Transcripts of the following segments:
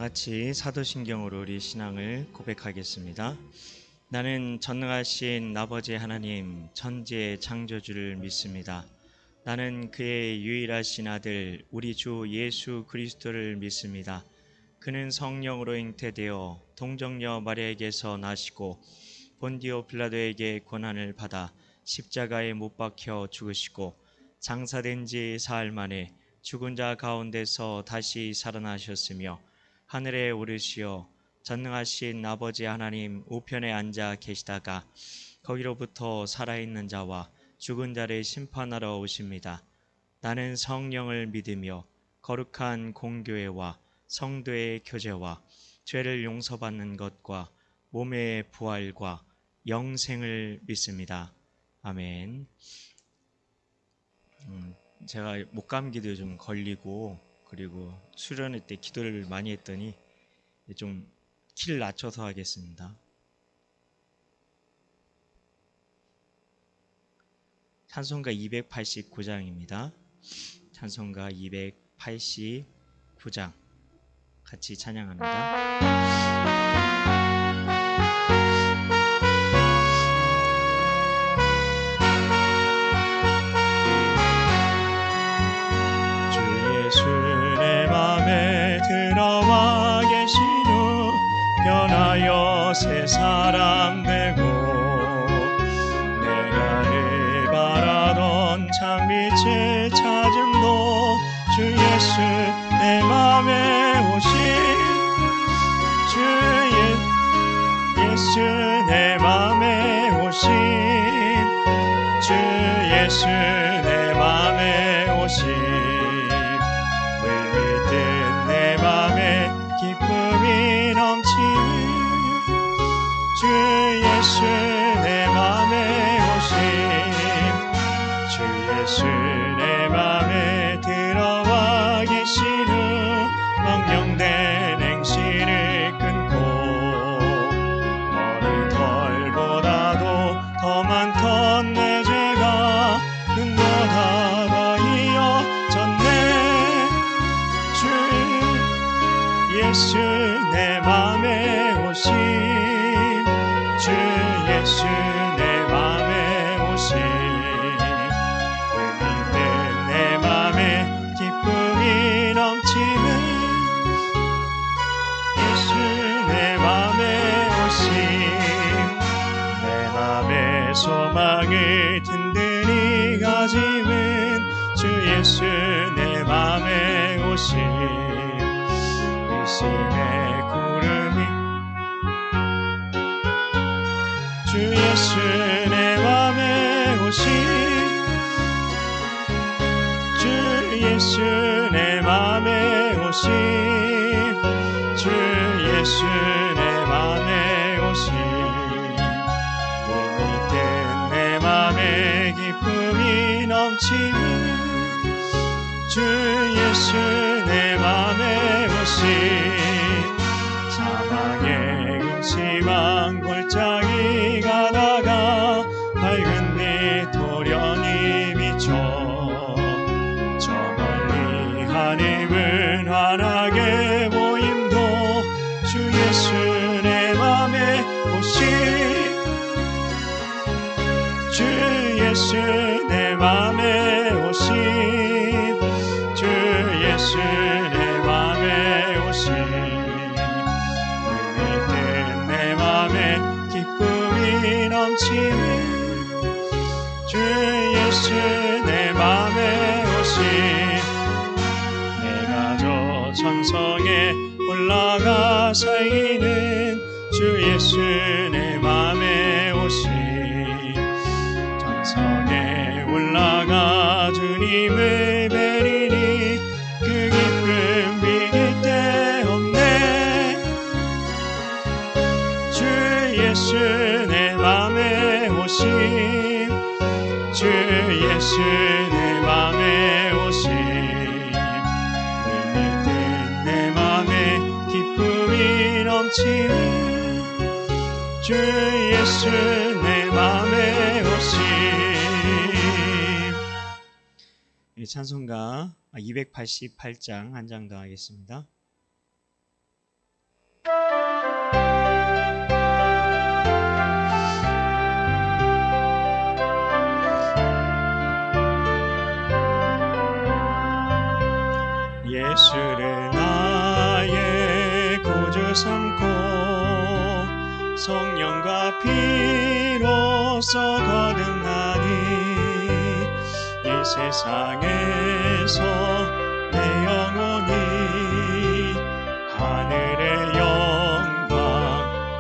같이 사도신경으로 우리 신앙을 고백하겠습니다. 나는 전능하신 아버지 하나님 천지의 창조주를 믿습니다. 나는 그의 유일하신 아들 우리 주 예수 그리스도를 믿습니다. 그는 성령으로 잉태되어 동정녀 마리아에게서 나시고 본디오 빌라도에게 고난을 받아 십자가에 못 박혀 죽으시고 장사된 지 사흘 만에 죽은 자 가운데서 다시 살아나셨으며 하늘에 오르시어 전능하신 아버지 하나님 우편에 앉아 계시다가 거기로부터 살아있는 자와 죽은 자를 심판하러 오십니다. 나는 성령을 믿으며 거룩한 공교회와 성도의 교제와 죄를 용서받는 것과 몸의 부활과 영생을 믿습니다. 아멘. 제가 목감기도 좀 걸리고 그리고 수련회 때 기도를 많이 했더니 좀 키를 낮춰서 하겠습니다. 찬송가 289장입니다. 찬송가 289장 같이 찬양합니다. 들어와 계신 후 변하여 새 사람 되고 내가 늘 바라던 참빛을 찾음도 주 예수 내 맘에 오신 주 예수 내 맘에 오신 주 예수 내 맘에 오신 기쁨이 넘치는 주 예수 내 맘에 오심 주 예수 내 맘에 들어와 계신 후 망령된 행실을 끊고 어느 털보다도 더 많던 내 죄가 눈보다 더 이어졌네 예수 내 맘에 오심 주 예수 내 맘에 오심 울리는 내 맘에 기쁨이 넘치는 예수 내 맘에 오심 내 맘에 소망을 든든히 가지는 주 예수 내 맘에 오심 신의 구름이 주 예수 내 맘에 오심 주 예수 내 맘에 오심 주 예수 내 맘에 오심 몸이 된 내 맘에 기쁨이 넘치는 주 예수 내 맘에 오심 사망의 음침한 골짜기 가다가 밝은 빛 도련히 비춰 저 멀리 하늘은 환하게 보임도 주 예수 내 맘에 오심 주 예수 내 맘에 오심 주 예수 내 맘에 오심 울리는 내 맘에 기쁨이 넘치는 주 예수 내 맘에 오심 내가 저 천성에 올라가 살기는 주 예수 내 맘에 오심 천성에 올라가 주님을 뵈리니 그 기쁨 비길 데 없네 주 예수 내 맘에 오심 주 예수 내 맘에 오심 울리는 내 맘에 기쁨이 넘치는 주 예수 내 맘에 오심 찬송가 288장 한 장 더 하겠습니다. 성령과 피로써 거듭나니 이 세상에서 내 영혼이 하늘의 영광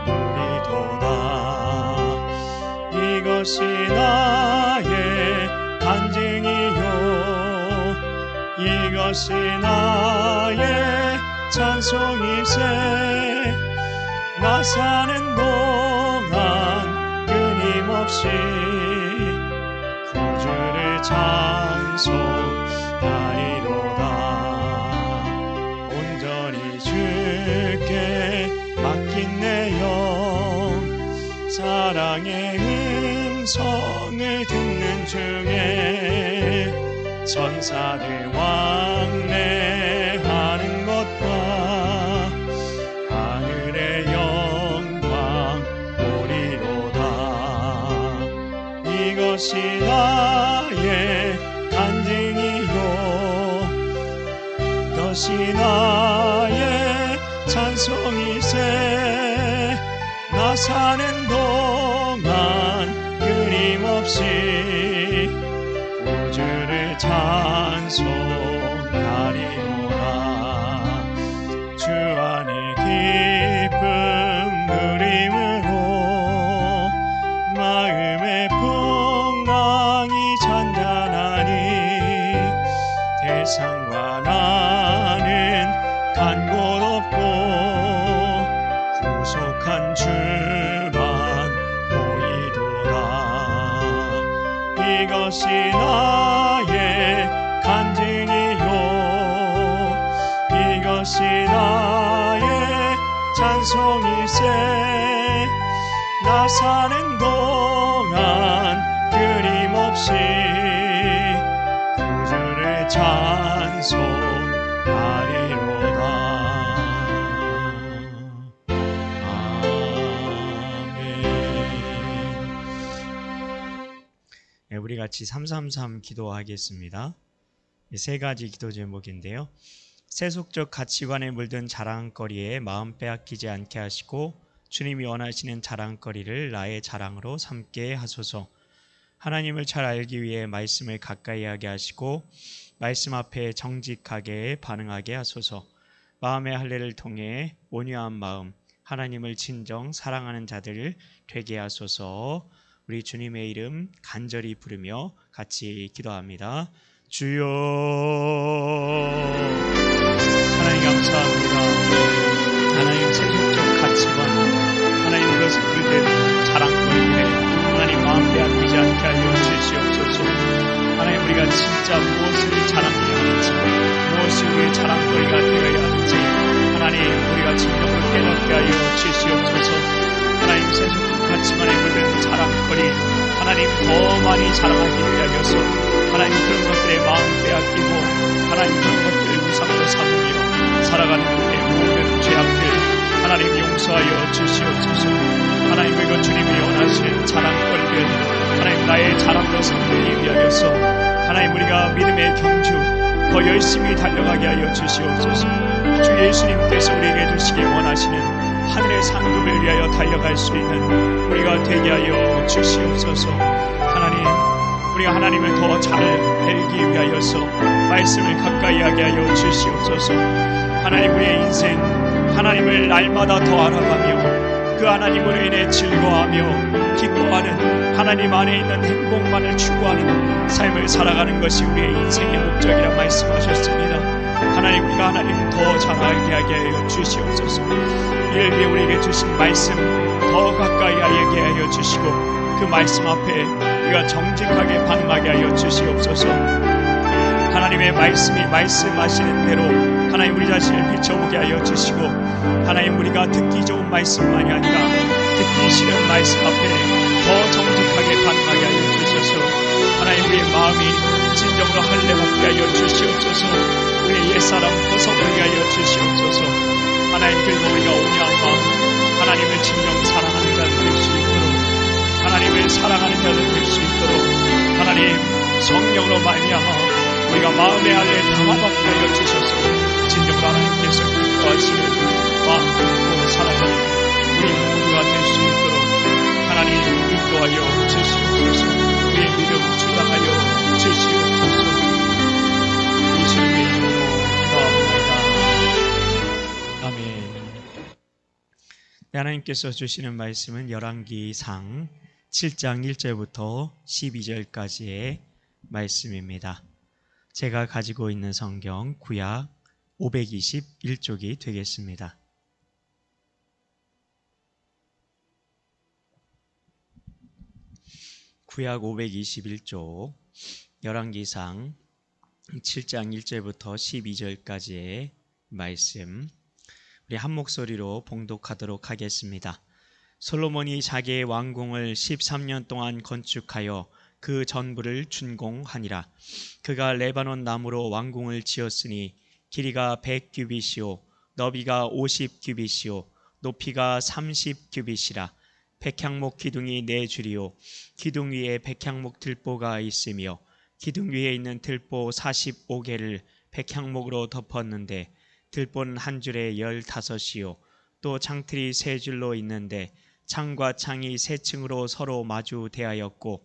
누리도다. 이것이 나의 간증이요 이것이 나의 찬송이세. 나 사는 동안 끊임없이 구주를 찬송하리로다. 온전히 주께 맡긴 내 영 사랑의 음성을 듣는 중에 천사들 왕래하는 것과 하늘의 영광 보리로다. 이것이 나의 간증이요 이것이 나의 찬송이세. 나 사는 동안 끊임없이 구주를 찬송하리로다. 주 안에 기쁨 누림으로 마음의 풍랑이 잔잔하니 세상과 나는 간 곳 없고 구속한 주만 보이도다. 이것이 나의 간증이요 이것이 나의 찬송이세. 나 사는 동안 끊임없이 구주를 찬송하리로다. 네, 우리 같이 333 기도하겠습니다. 세 가지 기도 제목인데요. 세속적 가치관에 물든 자랑거리에 마음 빼앗기지 않게 하시고 주님이 원하시는 자랑거리를 나의 자랑으로 삼게 하소서. 하나님을 잘 알기 위해 말씀을 가까이 하게 하시고 말씀 앞에 정직하게 반응하게 하소서. 마음의 할례를 통해 온유한 마음, 하나님을 진정 사랑하는 자들 되게 하소서. 우리 주님의 이름 간절히 부르며 같이 기도합니다. 주여. 하나님 감사합니다. 하나님 세속적 가치관, 하나님 그것을 물든 자랑거리에 하나님 마음 빼앗기지 않게 하여 주시옵소서. 하나님 우리가 진짜 무엇을 자랑해야 하는지, 무엇이 우리의 자랑거리가 되어야 하는지 하나님 우리가 진정을 깨닫게 하여 주시옵소서. 하나님 세속적 가치관에 물든 자랑거리 하나님 더 많이 자랑하기 위하여서 하나님 그런 것들에 마음 빼앗기고 하나님 그런 것들을 우상으로 삼으며 살아가는 우리의 모든 죄악들 하나님 용서하여 주시옵소서. 하나님 그리고 주님이 원하시는 자랑거리를 하나님 나의 자랑으로 삼기 위하여서 하나님 우리가 믿음의 경주 더 열심히 달려가게 하여 주시옵소서. 주 예수님께서 우리에게 주시기 원하시는 하늘의 상급을 위하여 달려갈 수 있는 우리가 되게 하여 주시옵소서. 하나님 우리가 하나님을 더 잘 알기 위하여서 말씀을 가까이 하게 하여 주시옵소서. 하나님 우리의 인생 하나님을 날마다 더 알아가며 그 하나님으로 인해 즐거워하며 기뻐하는 하나님 안에 있는 행복만을 추구하는 삶을 살아가는 것이 우리의 인생의 목적이라 말씀하셨습니다. 하나님 우리가 하나님 더 잘 알게 하게 하여 주시옵소서. 이를 위해 우리에게 주신 말씀 더 가까이 알게 하여 주시고 그 말씀 앞에 우리가 정직하게 반응하게 하여 주시옵소서. 하나님의 말씀이 말씀하시는 대로 하나님 우리 자신을 비춰보게 하여 주시고 하나님 우리가 듣기 좋은 말씀만이 아니라 듣기 싫은 말씀 앞에 더 정직하게 반응하게 하여 주셔서 하나님 우리의 마음이 진정으로 할례받게 하여 주시옵소서. 우리의 옛사람 벗어버리게 하여 주시옵소서. 하나님 그리고 우리가 온유한 마음 하나님을 진정 사랑하는 자들 될 수 있도록 하나님을 사랑하는 자들 될 수 있도록 하나님 성령으로 말미암아 우리가 마음의 할례에 담아받게 하여 주셔서 진정으로 하나님께서 기뻐하시는 마음 그리고 사랑하는 우리 모두가 될 수 있도록 하나님께서 주시는 말씀은 열왕기상 7장 1절부터 12절까지의 말씀입니다. 제가 가지고 있는 성경 구약 521쪽이 되겠습니다. 구약 521쪽 열왕기상 7장 1절부터 12절까지의 말씀, 우리 한 목소리로 봉독하도록 하겠습니다. 솔로몬이 자기의 왕궁을 13년 동안 건축하여 그 전부를 준공하니라. 그가 레바논 나무로 왕궁을 지었으니 길이가 100규빗이요 너비가 50규빗이요 높이가 30규빗이라. 백향목 기둥이 4줄이요 기둥 위에 백향목 들보가 있으며 기둥 위에 있는 들보 45개를 백향목으로 덮었는데 들보는 한 줄에 15이요 또 창틀이 3줄로 있는데 창과 창이 3층으로 서로 마주 대하였고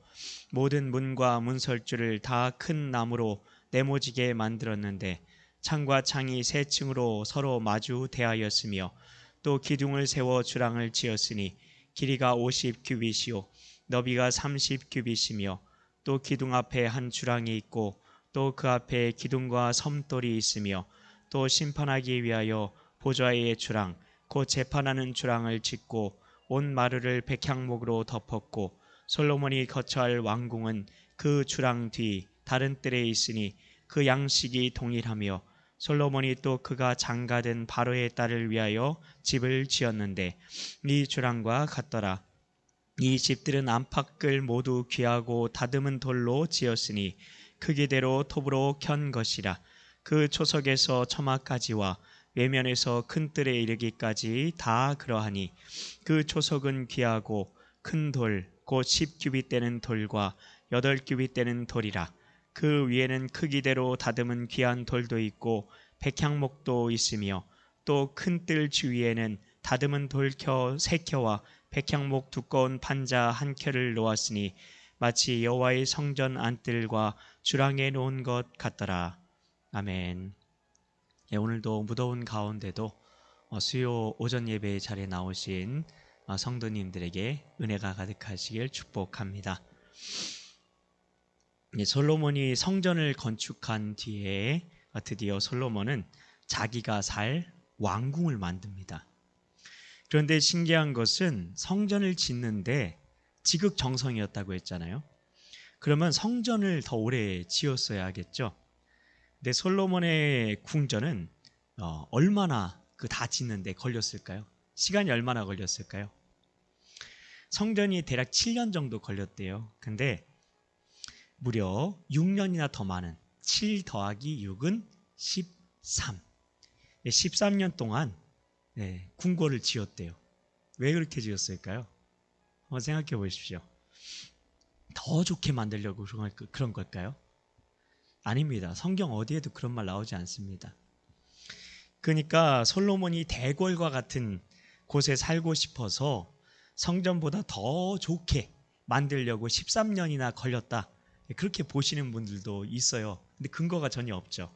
모든 문과 문설주를 다 큰 나무로 네모지게 만들었는데 창과 창이 3층으로 서로 마주 대하였으며 또 기둥을 세워 주랑을 지었으니 길이가 50규빗이요 너비가 30규빗이며 또 기둥 앞에 한 주랑이 있고 또 그 앞에 기둥과 섬돌이 있으며 또 심판하기 위하여 보좌의 주랑 곧 재판하는 주랑을 짓고 온 마루를 백향목으로 덮었고 솔로몬이 거처할 왕궁은 그 주랑 뒤 다른 뜰에 있으니 그 양식이 동일하며 솔로몬이 또 그가 장가든 바로의 딸을 위하여 집을 지었는데 이 주랑과 같더라. 이 집들은 안팎을 모두 귀하고 다듬은 돌로 지었으니 크기대로 톱으로 켠 것이라. 그 초석에서 처마까지와 외면에서 큰 뜰에 이르기까지 다 그러하니 그 초석은 귀하고 큰 돌 곧 10규빗 되는 돌과 8규빗 되는 돌이라. 그 위에는 크기대로 다듬은 귀한 돌도 있고 백향목도 있으며 또 큰 뜰 주위에는 다듬은 돌켜 3켜와 백향목 두꺼운 판자 1켜를 놓았으니 마치 여호와의 성전 안뜰과 주랑에 놓은 것 같더라. 아멘. 오늘도 무더운 가운데도 수요 오전 예배의 자리에 나오신 성도님들에게 은혜가 가득하시길 축복합니다. 솔로몬이 성전을 건축한 뒤에 드디어 솔로몬은 자기가 살 왕궁을 만듭니다. 그런데 신기한 것은 성전을 짓는데 지극정성이었다고 했잖아요. 그러면 성전을 더 오래 지었어야겠죠. 근데 솔로몬의 궁전은 얼마나 다 짓는데 걸렸을까요? 시간이 얼마나 걸렸을까요? 성전이 대략 7년 정도 걸렸대요. 근데 무려 6년이나 더 많은 7 더하기 6은 13. 13년 동안 궁궐을 지었대요. 왜 그렇게 지었을까요? 한번 생각해 보십시오. 더 좋게 만들려고 그런 걸까요? 아닙니다. 성경 어디에도 그런 말 나오지 않습니다. 그러니까 솔로몬이 대궐과 같은 곳에 살고 싶어서 성전보다 더 좋게 만들려고 13년이나 걸렸다. 그렇게 보시는 분들도 있어요. 근데 근거가 전혀 없죠.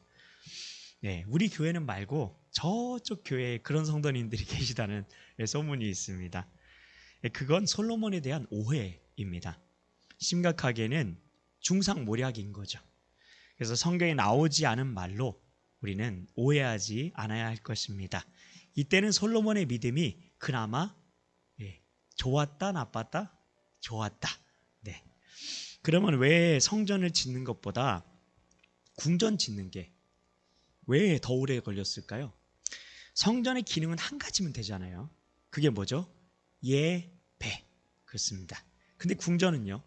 우리 교회는 말고 저쪽 교회에 그런 성도님들이 계시다는 소문이 있습니다. 그건 솔로몬에 대한 오해입니다. 심각하게는 중상모략인 거죠. 그래서 성경에 나오지 않은 말로 우리는 오해하지 않아야 할 것입니다. 이때는 솔로몬의 믿음이 그나마 좋았다, 나빴다? 좋았다. 그러면 왜 성전을 짓는 것보다 궁전 짓는 게 왜 더 오래 걸렸을까요? 성전의 기능은 한 가지면 되잖아요. 그게 뭐죠? 예배. 그렇습니다. 근데 궁전은요?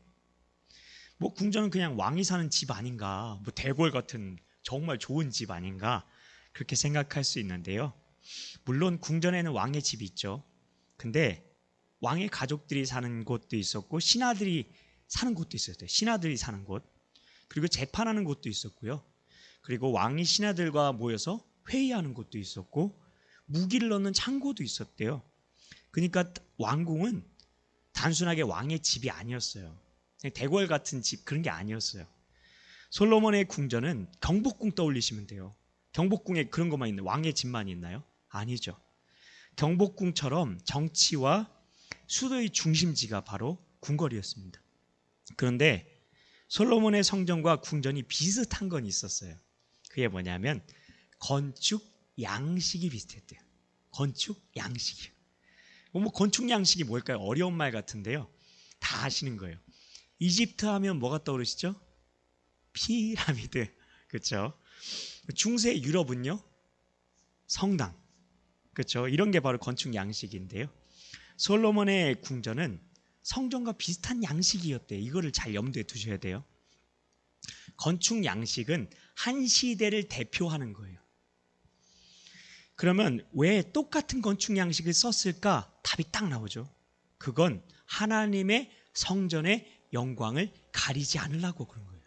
궁전은 그냥 왕이 사는 집 아닌가, 대궐 같은 정말 좋은 집 아닌가, 그렇게 생각할 수 있는데요. 물론 궁전에는 왕의 집이 있죠. 근데 왕의 가족들이 사는 곳도 있었고 신하들이 사는 곳도 있었대요. 신하들이 사는 곳, 그리고 재판하는 곳도 있었고요. 그리고 왕이 신하들과 모여서 회의하는 곳도 있었고 무기를 넣는 창고도 있었대요. 그러니까 왕궁은 단순하게 왕의 집이 아니었어요. 대궐 같은 집, 그런 게 아니었어요. 솔로몬의 궁전은 경복궁 떠올리시면 돼요. 경복궁에 그런 것만 있나요? 왕의 집만 있나요? 아니죠. 경복궁처럼 정치와 수도의 중심지가 바로 궁궐이었습니다. 그런데 솔로몬의 성전과 궁전이 비슷한 건 있었어요. 그게 뭐냐면 건축 양식이 비슷했대요. 건축 양식이요. 뭐 건축 양식이 뭘까요? 어려운 말 같은데요. 다 아시는 거예요. 이집트 하면 뭐가 떠오르시죠? 피라미드. 그렇죠? 중세 유럽은요? 성당. 그렇죠? 이런 게 바로 건축 양식인데요. 솔로몬의 궁전은 성전과 비슷한 양식이었대요. 이거를 잘 염두에 두셔야 돼요. 건축 양식은 한 시대를 대표하는 거예요. 그러면 왜 똑같은 건축 양식을 썼을까? 답이 딱 나오죠. 그건 하나님의 성전의 영광을 가리지 않으려고 그런 거예요.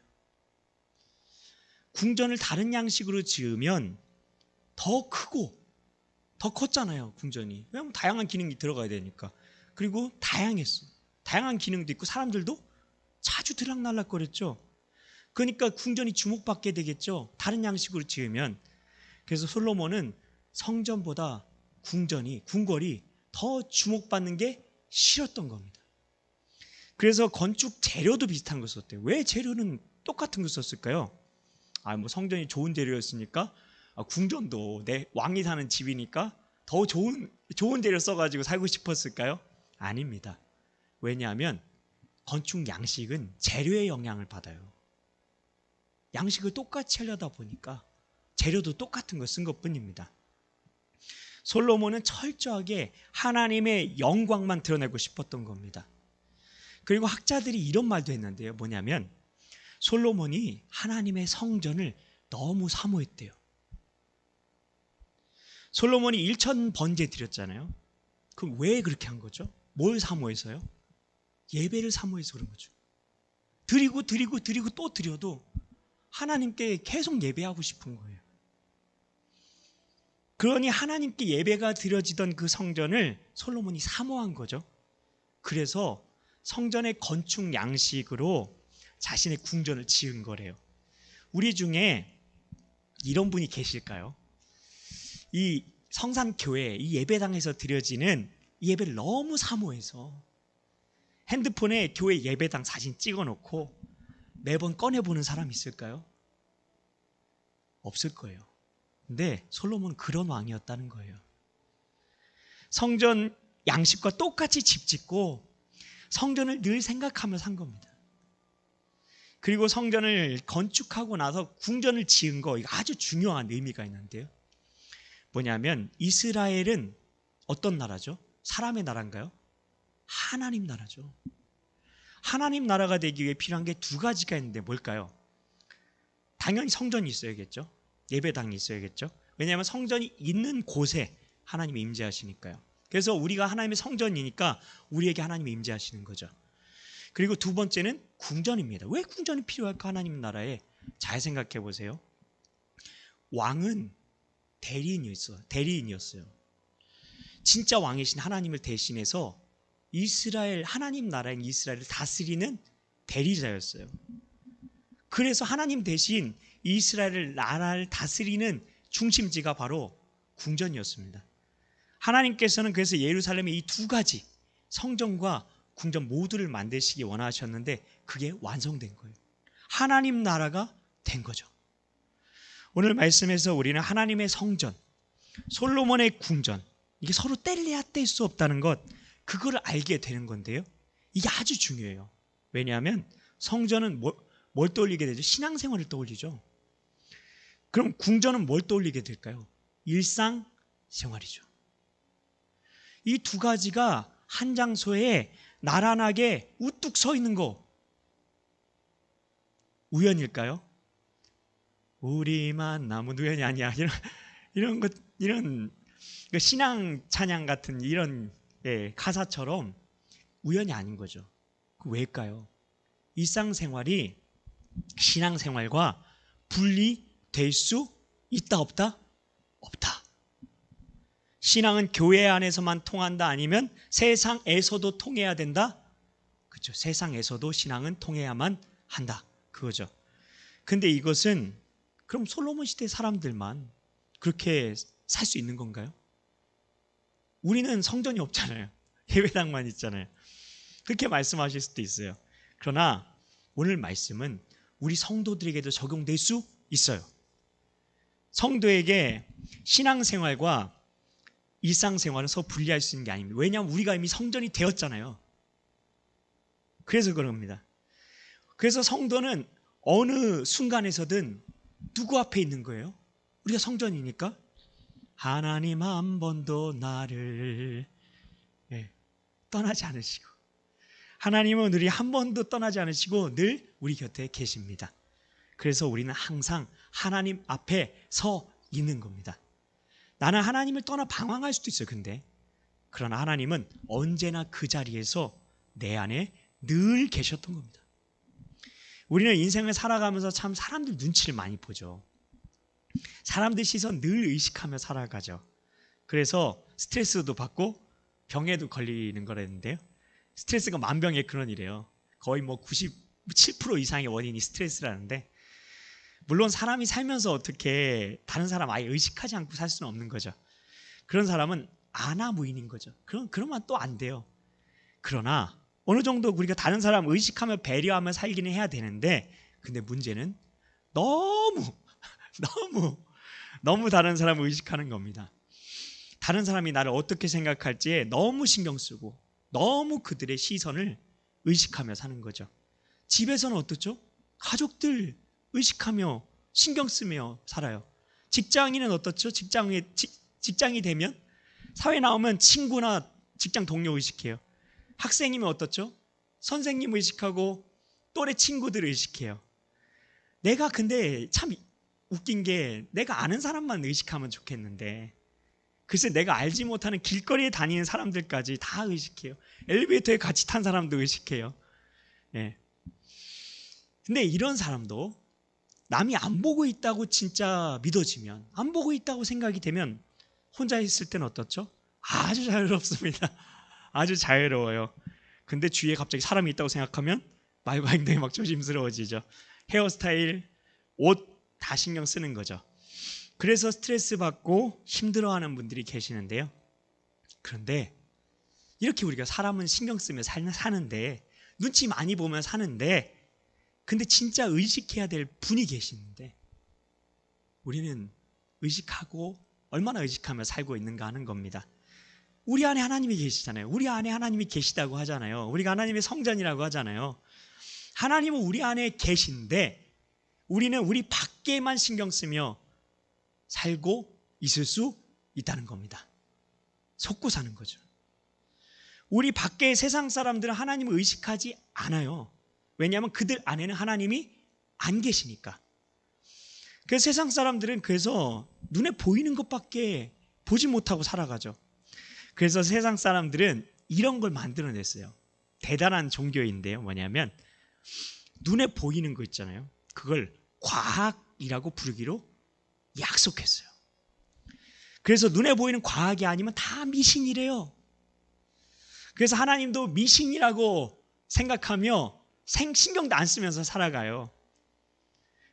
궁전을 다른 양식으로 지으면 더 크고 더 컸잖아요. 궁전이. 왜냐하면 다양한 기능이 들어가야 되니까. 그리고 다양했어요. 다양한 기능도 있고 사람들도 자주 들락날락거렸죠. 그러니까 궁전이 주목받게 되겠죠. 다른 양식으로 지으면. 그래서 솔로몬은 성전보다 궁궐이 더 주목받는 게 싫었던 겁니다. 그래서 건축 재료도 비슷한 걸 썼대요. 왜 재료는 똑같은 걸 썼을까요? 뭐 성전이 좋은 재료였으니까 궁전도 내 왕이 사는 집이니까 더 좋은 재료 써가지고 살고 싶었을까요? 아닙니다. 왜냐하면 건축 양식은 재료의 영향을 받아요. 양식을 똑같이 하려다 보니까 재료도 똑같은 걸 쓴 것뿐입니다. 솔로몬은 철저하게 하나님의 영광만 드러내고 싶었던 겁니다. 그리고 학자들이 이런 말도 했는데요. 뭐냐면 솔로몬이 하나님의 성전을 너무 사모했대요. 솔로몬이 1,000번제 드렸잖아요. 그럼 왜 그렇게 한 거죠? 뭘 사모해서요? 예배를 사모해서 그런 거죠. 드리고 또 드려도 하나님께 계속 예배하고 싶은 거예요. 그러니 하나님께 예배가 드려지던 그 성전을 솔로몬이 사모한 거죠. 그래서 성전의 건축 양식으로 자신의 궁전을 지은 거래요. 우리 중에 이런 분이 계실까요? 이 성산교회 이 예배당에서 드려지는 이 예배를 너무 사모해서 핸드폰에 교회 예배당 사진 찍어놓고 매번 꺼내보는 사람 있을까요? 없을 거예요. 근데 솔로몬은 그런 왕이었다는 거예요. 성전 양식과 똑같이 집 짓고 성전을 늘 생각하며 산 겁니다. 그리고 성전을 건축하고 나서 궁전을 지은 거, 이거 아주 중요한 의미가 있는데요. 뭐냐면 이스라엘은 어떤 나라죠? 사람의 나라인가요? 하나님 나라죠. 하나님 나라가 되기 위해 필요한 게 두 가지가 있는데 뭘까요? 당연히 성전이 있어야겠죠. 예배당이 있어야겠죠. 왜냐하면 성전이 있는 곳에 하나님이 임재하시니까요. 그래서 우리가 하나님의 성전이니까 우리에게 하나님이 임재하시는 거죠. 그리고 두 번째는 궁전입니다. 왜 궁전이 필요할까? 하나님 나라에. 잘 생각해 보세요. 왕은 대리인이었어요. 진짜 왕이신 하나님을 대신해서 하나님 나라인 이스라엘을 다스리는 대리자였어요. 그래서 하나님 대신 이스라엘 나라를 다스리는 중심지가 바로 궁전이었습니다. 하나님께서는 그래서 예루살렘에 이 두 가지 성전과 궁전 모두를 만드시기 원하셨는데 그게 완성된 거예요. 하나님 나라가 된 거죠. 오늘 말씀에서 우리는 하나님의 성전, 솔로몬의 궁전, 이게 서로 뗄래야 뗄 수 없다는 것, 그거를 알게 되는 건데요. 이게 아주 중요해요. 왜냐하면 성전은 뭘 떠올리게 되죠? 신앙생활을 떠올리죠. 그럼 궁전은 뭘 떠올리게 될까요? 일상생활이죠. 이 두 가지가 한 장소에 나란하게 우뚝 서 있는 거 우연일까요? 우리만 남은 우연이 아니야. 이런 신앙 찬양 같은 이런 가사처럼 우연이 아닌 거죠. 왜일까요? 일상생활이 신앙생활과 분리될 수 있다 없다? 없다. 신앙은 교회 안에서만 통한다 아니면 세상에서도 통해야 된다? 그렇죠. 세상에서도 신앙은 통해야만 한다. 그거죠. 근데 이것은 그럼 솔로몬 시대 사람들만 그렇게 살 수 있는 건가요? 우리는 성전이 없잖아요. 예배당만 있잖아요. 그렇게 말씀하실 수도 있어요. 그러나 오늘 말씀은 우리 성도들에게도 적용될 수 있어요. 성도에게 신앙생활과 일상생활은 서로 분리할 수 있는 게 아닙니다. 왜냐하면 우리가 이미 성전이 되었잖아요. 그래서 그럽니다. 그래서 성도는 어느 순간에서든 누구 앞에 있는 거예요? 우리가 성전이니까 하나님 한 번도 나를 떠나지 않으시고, 하나님은 우리 한 번도 떠나지 않으시고 늘 우리 곁에 계십니다. 그래서 우리는 항상 하나님 앞에 서 있는 겁니다. 나는 하나님을 떠나 방황할 수도 있어요. 그러나 하나님은 언제나 그 자리에서 내 안에 늘 계셨던 겁니다. 우리는 인생을 살아가면서 참 사람들 눈치를 많이 보죠. 사람들 시선 늘 의식하며 살아가죠. 그래서 스트레스도 받고 병에도 걸리는 거라는데요. 스트레스가 만병의 근원이래요. 거의 97% 이상의 원인이 스트레스라는데, 물론 사람이 살면서 어떻게 다른 사람 아예 의식하지 않고 살 수는 없는 거죠. 그런 사람은 아나무인인 거죠. 그러면 또 안 돼요. 그러나 어느 정도 우리가 다른 사람 의식하며 배려하며 살기는 해야 되는데, 근데 문제는 너무 다른 사람을 의식하는 겁니다. 다른 사람이 나를 어떻게 생각할지에 너무 신경 쓰고 너무 그들의 시선을 의식하며 사는 거죠. 집에서는 어떻죠? 가족들 의식하며 신경 쓰며 살아요. 직장인은 어떻죠? 직장이 되면, 사회 나오면 친구나 직장 동료 의식해요. 학생이면 어떻죠? 선생님 의식하고 또래 친구들 의식해요. 내가 근데 참 웃긴 게, 내가 아는 사람만 의식하면 좋겠는데 글쎄 내가 알지 못하는 길거리에 다니는 사람들까지 다 의식해요. 엘리베이터에 같이 탄 사람도 의식해요. 근데 이런 사람도 남이 안 보고 있다고 진짜 믿어지면, 안 보고 있다고 생각이 되면 혼자 있을 때는 어떻죠? 아주 자유롭습니다. 아주 자유로워요. 근데 주위에 갑자기 사람이 있다고 생각하면 말과 행동이 막 조심스러워지죠. 헤어스타일, 옷 다 신경 쓰는 거죠. 그래서 스트레스 받고 힘들어하는 분들이 계시는데요. 그런데 이렇게 우리가 사람은 신경 쓰며 사는데, 눈치 많이 보면 사는데, 근데 진짜 의식해야 될 분이 계시는데 우리는 의식하고 얼마나 의식하며 살고 있는가 하는 겁니다. 우리 안에 하나님이 계시잖아요. 우리 안에 하나님이 계시다고 하잖아요. 우리가 하나님의 성전이라고 하잖아요. 하나님은 우리 안에 계신데 우리는 우리 밖에만 신경 쓰며 살고 있을 수 있다는 겁니다. 속고 사는 거죠. 우리 밖의 세상 사람들은 하나님을 의식하지 않아요. 왜냐하면 그들 안에는 하나님이 안 계시니까. 그래서 세상 사람들은 그래서 눈에 보이는 것밖에 보지 못하고 살아가죠. 그래서 세상 사람들은 이런 걸 만들어냈어요. 대단한 종교인데요. 뭐냐면 눈에 보이는 거 있잖아요. 그걸 과학이라고 부르기로 약속했어요. 그래서 눈에 보이는 과학이 아니면 다 미신이래요. 그래서 하나님도 미신이라고 생각하며 신경도 안 쓰면서 살아가요.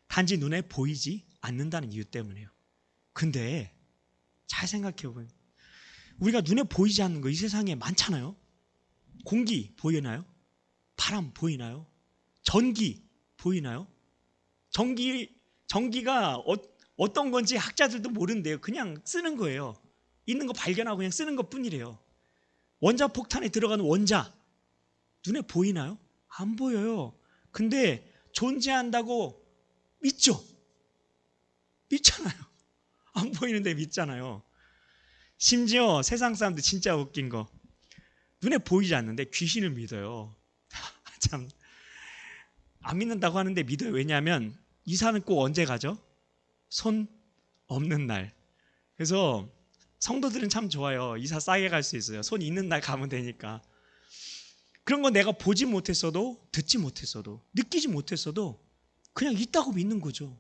단지 눈에 보이지 않는다는 이유 때문에요. 근데 잘 생각해보면 우리가 눈에 보이지 않는 거 이 세상에 많잖아요. 공기 보이나요? 바람 보이나요? 전기 보이나요? 전기가 어떤 건지 학자들도 모른대요. 그냥 쓰는 거예요. 있는 거 발견하고 그냥 쓰는 것 뿐이래요. 원자폭탄에 들어가는 원자 눈에 보이나요? 안 보여요. 근데 존재한다고 믿죠? 믿잖아요. 안 보이는데 믿잖아요. 심지어 세상 사람들 진짜 웃긴 거, 눈에 보이지 않는데 귀신을 믿어요. 참, 안 믿는다고 하는데 믿어요. 왜냐하면 이사는 꼭 언제 가죠? 손 없는 날. 그래서 성도들은 참 좋아요. 이사 싸게 갈 수 있어요. 손 있는 날 가면 되니까. 그런 거 내가 보지 못했어도, 듣지 못했어도, 느끼지 못했어도 그냥 있다고 믿는 거죠.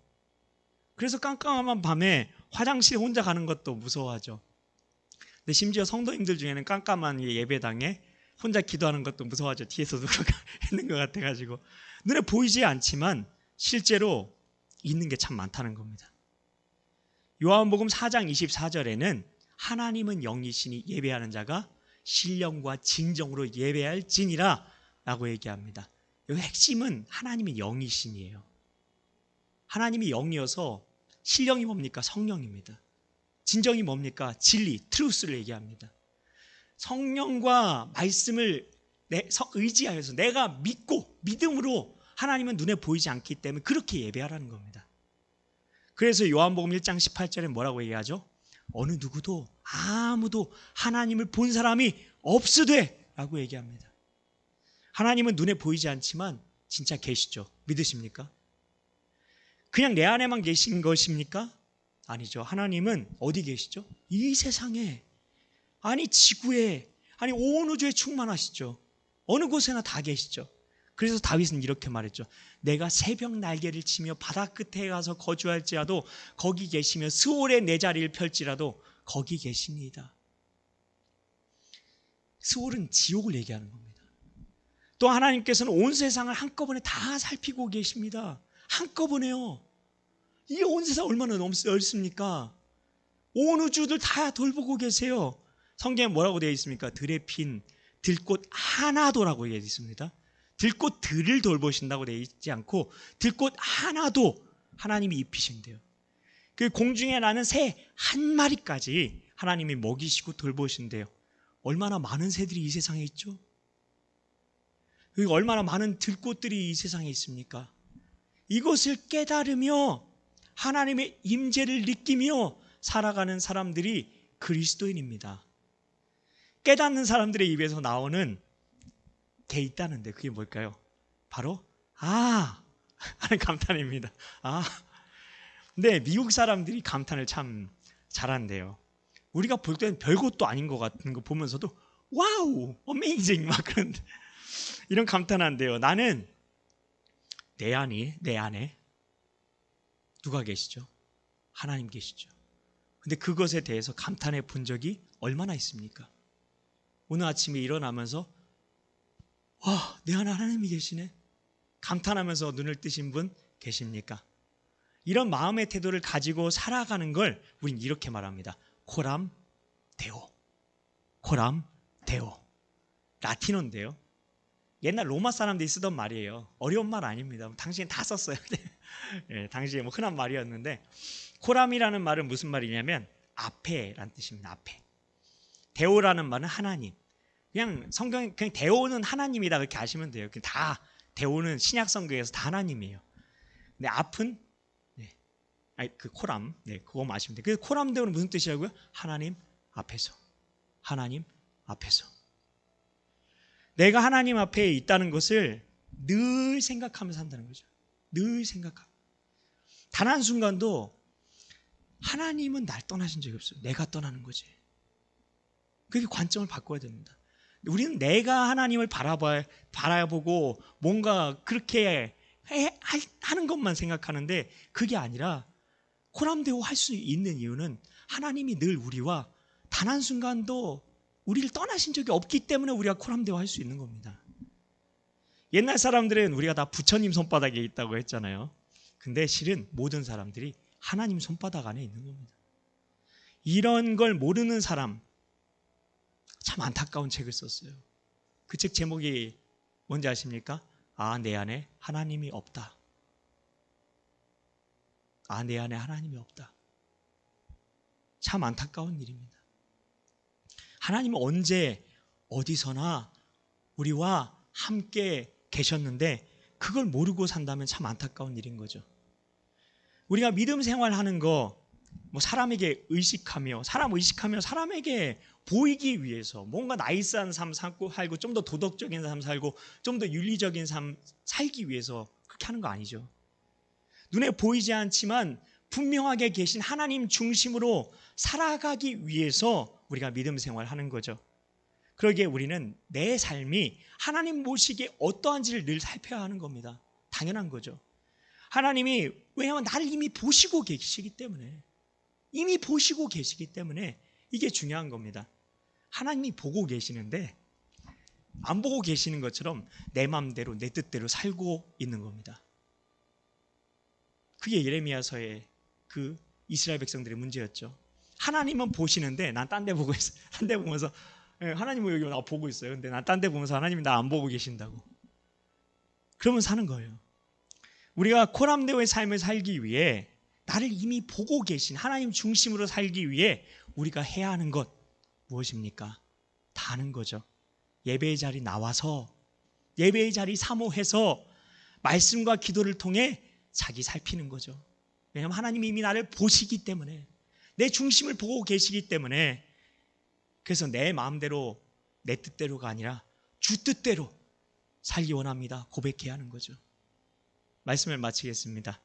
그래서 깜깜한 밤에 화장실 혼자 가는 것도 무서워하죠. 근데 심지어 성도님들 중에는 깜깜한 예배당에 혼자 기도하는 것도 무서워하죠. 뒤에서 누가 있는 것 같아가지고. 눈에 보이지 않지만 실제로 있는 게 참 많다는 겁니다. 요한복음 4장 24절에는 하나님은 영이시니 예배하는 자가 신령과 진정으로 예배할지니라 라고 얘기합니다. 여기 핵심은 하나님이 영이신이에요. 하나님이 영이어서 신령이 뭡니까? 성령입니다. 진정이 뭡니까? 진리, 트루스를 얘기합니다. 성령과 말씀을 의지하여서 내가 믿고 믿음으로, 하나님은 눈에 보이지 않기 때문에 그렇게 예배하라는 겁니다. 그래서 요한복음 1장 18절에 뭐라고 얘기하죠? 어느 누구도 아무도 하나님을 본 사람이 없으되 라고 얘기합니다. 하나님은 눈에 보이지 않지만 진짜 계시죠. 믿으십니까? 그냥 내 안에만 계신 것입니까? 아니죠. 하나님은 어디 계시죠? 이 세상에, 아니 지구에, 아니 온 우주에 충만하시죠. 어느 곳에나 다 계시죠. 그래서 다윗은 이렇게 말했죠. 내가 새벽 날개를 치며 바다 끝에 가서 거주할지라도 거기 계시며 스올에 내 자리를 펼지라도 거기 계십니다. 스올은 지옥을 얘기하는 겁니다. 또 하나님께서는 온 세상을 한꺼번에 다 살피고 계십니다. 한꺼번에요. 이 온 세상 얼마나 넓습니까? 온 우주들 다 돌보고 계세요. 성경에 뭐라고 되어 있습니까? 들에 핀 들꽃 하나도라고 되어 있습니다. 들꽃들을 돌보신다고 되어 있지 않고 들꽃 하나도 하나님이 입히신대요. 그 공중에 나는 새 한 마리까지 하나님이 먹이시고 돌보신대요. 얼마나 많은 새들이 이 세상에 있죠? 얼마나 많은 들꽃들이 이 세상에 있습니까? 이것을 깨달으며 하나님의 임재를 느끼며 살아가는 사람들이 그리스도인입니다. 깨닫는 사람들의 입에서 나오는 게 있다는데 그게 뭘까요? 바로 하는 감탄입니다. 근데 미국 사람들이 감탄을 참 잘한대요. 우리가 볼 때는 별것도 아닌 것 같은 거 보면서도 와우, 어메이징 막 그런데 이런 감탄한대요. 나는 내 안에 누가 계시죠? 하나님 계시죠. 근데 그것에 대해서 감탄해 본 적이 얼마나 있습니까? 오늘 아침에 일어나면서 와, 내 안에 하나님이 계시네. 감탄하면서 눈을 뜨신 분 계십니까? 이런 마음의 태도를 가지고 살아가는 걸 우린 이렇게 말합니다. 코람 데오. 코람 데오. 라틴어인데요. 옛날 로마 사람들이 쓰던 말이에요. 어려운 말 아닙니다. 당신이 다 썼어요. 네, 당시에 흔한 말이었는데, 코람이라는 말은 무슨 말이냐면 앞에라는 뜻입니다. 앞에. 데오라는 말은 하나님. 그냥 성경 그냥 데오는 하나님이다 그렇게 아시면 돼요. 다 데오는 신약 성경에서 다 하나님이에요. 근데 앞은 그 코람, 그거 아시면 돼요. 그 코람 데오는 무슨 뜻이라고요? 하나님 앞에서. 하나님 앞에서. 내가 하나님 앞에 있다는 것을 늘 생각하면서 산다는 거죠. 늘 생각하고. 단 한순간도 하나님은 날 떠나신 적이 없어요. 내가 떠나는 거지. 그게 관점을 바꿔야 됩니다. 우리는 내가 하나님을 바라보고 뭔가 그렇게 하는 것만 생각하는데 그게 아니라 코람데오 할 수 있는 이유는 하나님이 늘 우리와 단 한순간도 우리를 떠나신 적이 없기 때문에 우리가 코람데오 할 수 있는 겁니다. 옛날 사람들은 우리가 다 부처님 손바닥에 있다고 했잖아요. 근데 실은 모든 사람들이 하나님 손바닥 안에 있는 겁니다. 이런 걸 모르는 사람, 참 안타까운 책을 썼어요. 그 책 제목이 뭔지 아십니까? 내 안에 하나님이 없다. 내 안에 하나님이 없다. 참 안타까운 일입니다. 하나님은 언제 어디서나 우리와 함께 계셨는데 그걸 모르고 산다면 참 안타까운 일인 거죠. 우리가 믿음 생활하는 거 사람에게 의식하며 사람에게 보이기 위해서 뭔가 나이스한 삶 살고 좀 더 도덕적인 삶 살고 좀 더 윤리적인 삶 살기 위해서 그렇게 하는 거 아니죠. 눈에 보이지 않지만 분명하게 계신 하나님 중심으로 살아가기 위해서 우리가 믿음 생활하는 거죠. 그러기에 우리는 내 삶이 하나님 보시기에 어떠한지를 늘 살펴야 하는 겁니다. 당연한 거죠. 하나님이 왜냐하면 나를 이미 보시고 계시기 때문에 이게 중요한 겁니다. 하나님이 보고 계시는데 안 보고 계시는 것처럼 내 마음대로 내 뜻대로 살고 있는 겁니다. 그게 예레미야서의 그 이스라엘 백성들의 문제였죠. 하나님은 보시는데 난 딴 데 보고 있어요. 딴 데 보면서 하나님은 여기 나 보고 있어요. 근데 난 딴 데 보면서 하나님이 나 안 보고 계신다고. 그러면 사는 거예요. 우리가 코람데오의 삶을 살기 위해 나를 이미 보고 계신 하나님 중심으로 살기 위해 우리가 해야 하는 것 무엇입니까? 다 아는 거죠. 예배의 자리 나와서 예배의 자리 사모해서 말씀과 기도를 통해 자기 살피는 거죠. 왜냐하면 하나님이 이미 나를 보시기 때문에, 내 중심을 보고 계시기 때문에, 그래서 내 마음대로 내 뜻대로가 아니라 주 뜻대로 살기 원합니다. 고백해야 하는 거죠. 말씀을 마치겠습니다.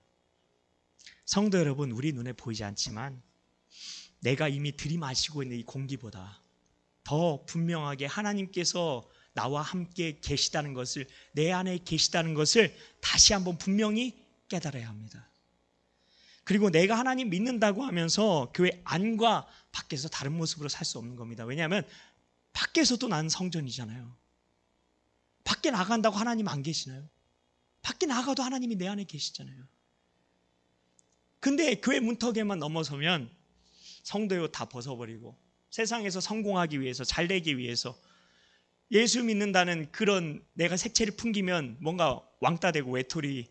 성도 여러분, 우리 눈에 보이지 않지만 내가 이미 들이마시고 있는 이 공기보다 더 분명하게 하나님께서 나와 함께 계시다는 것을, 내 안에 계시다는 것을 다시 한번 분명히 깨달아야 합니다. 그리고 내가 하나님 믿는다고 하면서 교회 안과 밖에서 다른 모습으로 살 수 없는 겁니다. 왜냐하면 밖에서도 난 성전이잖아요. 밖에 나간다고 하나님 안 계시나요? 밖에 나가도 하나님이 내 안에 계시잖아요. 근데 교회 문턱에만 넘어서면 성도의 옷 다 벗어버리고 세상에서 성공하기 위해서, 잘 되기 위해서, 예수 믿는다는 그런 내가 색채를 풍기면 뭔가 왕따 되고 외톨이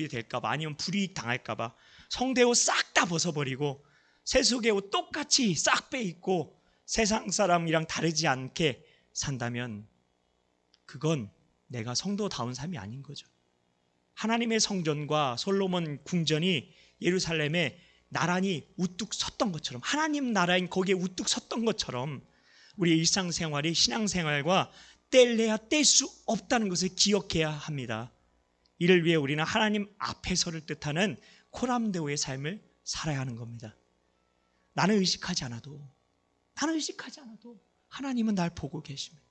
될까 봐, 아니면 불이익 당할까 봐 성도의 옷 싹 다 벗어버리고 세속의 옷 똑같이 싹 빼입고 세상 사람이랑 다르지 않게 산다면 그건 내가 성도다운 삶이 아닌 거죠. 하나님의 성전과 솔로몬 궁전이 예루살렘에 나란히 우뚝 섰던 것처럼, 하나님 나라인 거기에 우뚝 섰던 것처럼 우리의 일상생활이 신앙생활과 뗄래야 뗄 수 없다는 것을 기억해야 합니다. 이를 위해 우리는 하나님 앞에서를 뜻하는 코람데오의 삶을 살아야 하는 겁니다. 나는 의식하지 않아도 하나님은 날 보고 계십니다.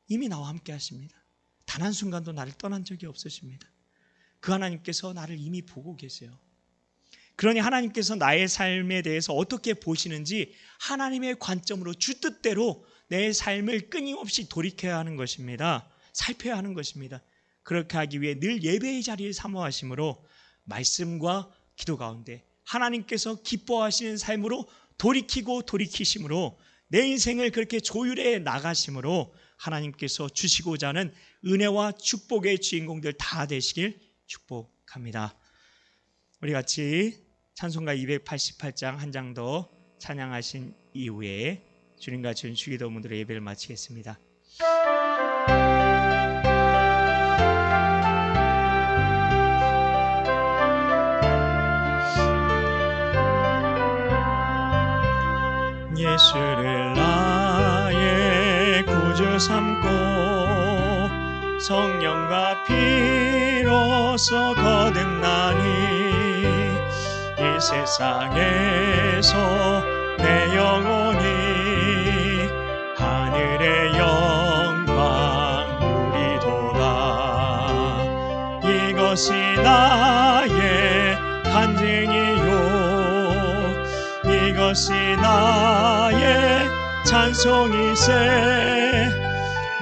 이미 나와 함께 하십니다. 단 한순간도 나를 떠난 적이 없으십니다. 그 하나님께서 나를 이미 보고 계세요. 그러니 하나님께서 나의 삶에 대해서 어떻게 보시는지 하나님의 관점으로 주 뜻대로 내 삶을 끊임없이 돌이켜야 하는 것입니다. 살펴야 하는 것입니다. 그렇게 하기 위해 늘 예배의 자리를 사모하심으로 말씀과 기도 가운데 하나님께서 기뻐하시는 삶으로 돌이키심으로 내 인생을 그렇게 조율해 나가심으로 하나님께서 주시고자 하는 은혜와 축복의 주인공들 다 되시길 축복합니다. 우리 같이 찬송가 288장 한 장 더 찬양하신 이후에 주님과 주인 주기도문으로 예배를 마치겠습니다. 예수를 나의 구주 삼고 성령과 피로써 거듭나니 이 세상에서 내 영혼이 하늘의 영광 누리도다. 이것이 나의 간증이요 이것이 나의 찬송이세.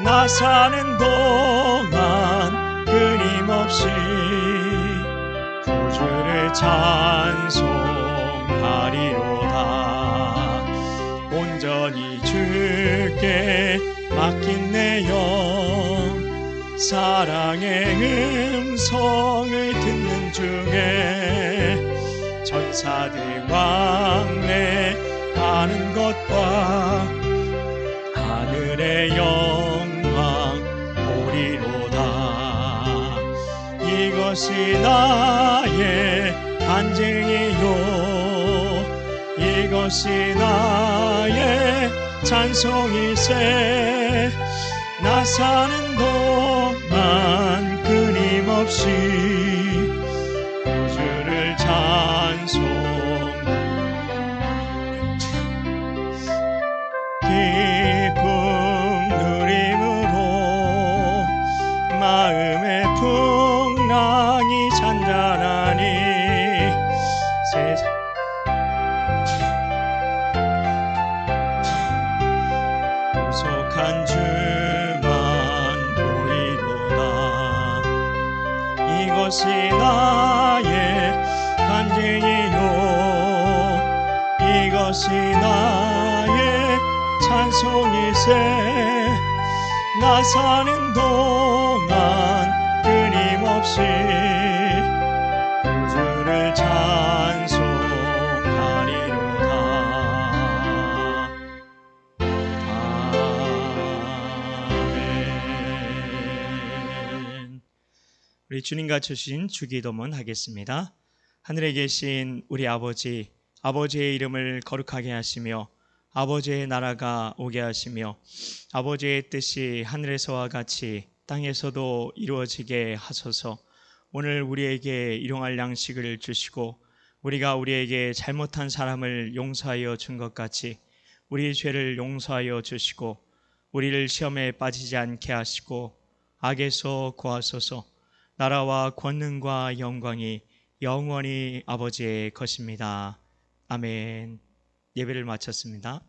나 사는 동안 끊임없이 구주를 찬송하리로다. 온전히 주께 맡긴 내 영 사랑의 음성을 듣는 중에 천사들 왕래하는 것과 하늘의 영광 보리로다. 이것이 나의 간증이요 이것이 나의 찬송일세. 나 사는 동안 끊임없이 구주를 찬송. 기쁨 누림으로 마음의 풍랑이 잔잔하니 세상 구속한 주만 보이도다. 이것이 나의 간증이요 이것 이것이 나의 찬송이세. 나 사는 동안 끊임없이 구주를 찬송하리로다. 아멘. 우리 주님과 주신 주기도문 하겠습니다. 하늘에 계신 우리 아버지, 아버지의 이름을 거룩하게 하시며 아버지의 나라가 오게 하시며 아버지의 뜻이 하늘에서와 같이 땅에서도 이루어지게 하소서. 오늘 우리에게 일용할 양식을 주시고 우리가 우리에게 잘못한 사람을 용서하여 준 것 같이 우리의 죄를 용서하여 주시고 우리를 시험에 빠지지 않게 하시고 악에서 구하소서. 나라와 권능과 영광이 영원히 아버지의 것입니다. 아멘. 예배를 마쳤습니다.